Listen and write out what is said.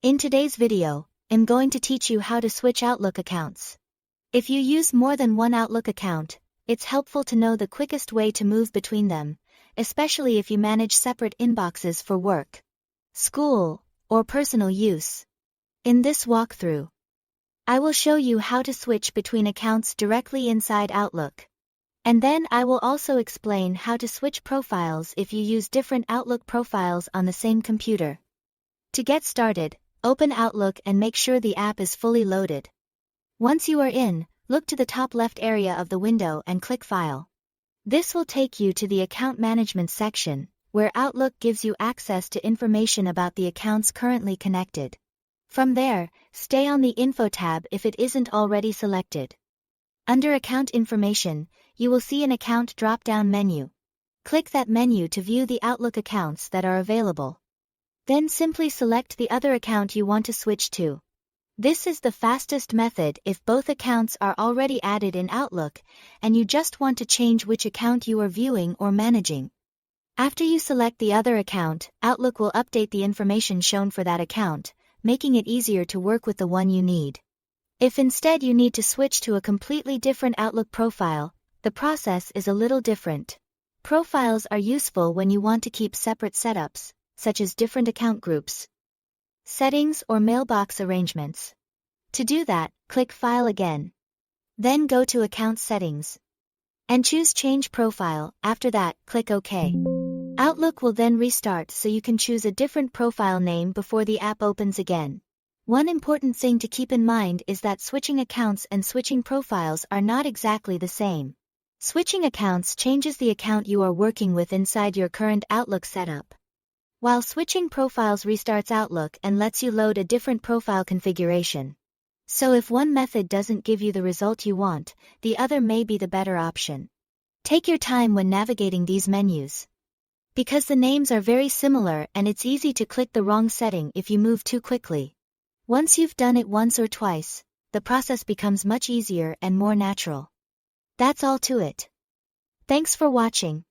In today's video, I'm going to teach you how to switch Outlook accounts. If you use more than one Outlook account, it's helpful to know the quickest way to move between them, especially if you manage separate inboxes for work, school, or personal use. In this walkthrough, I will show you how to switch between accounts directly inside Outlook. And then I will also explain how to switch profiles if you use different Outlook profiles on the same computer. To get started, open Outlook and make sure the app is fully loaded. Once you are in, look to the top left area of the window and click File. This will take you to the Account Management section, where Outlook gives you access to information about the accounts currently connected. From there, stay on the Info tab if it isn't already selected. Under Account Information, you will see an Account drop-down menu. Click that menu to view the Outlook accounts that are available. Then simply select the other account you want to switch to. This is the fastest method if both accounts are already added in Outlook, and you just want to change which account you are viewing or managing. After you select the other account, Outlook will update the information shown for that account, making it easier to work with the one you need. If instead you need to switch to a completely different Outlook profile, the process is a little different. Profiles are useful when you want to keep separate setups, such as different account groups, settings, or mailbox arrangements. To do that, click File again. Then go to Account Settings and choose Change Profile. After that, click OK. Outlook will then restart so you can choose a different profile name before the app opens again. One important thing to keep in mind is that switching accounts and switching profiles are not exactly the same. Switching accounts changes the account you are working with inside your current Outlook setup, while switching profiles restarts Outlook and lets you load a different profile configuration. So if one method doesn't give you the result you want, the other may be the better option. Take your time when navigating these menus, because the names are very similar and it's easy to click the wrong setting if you move too quickly. Once you've done it once or twice, the process becomes much easier and more natural. That's all to it. Thanks for watching.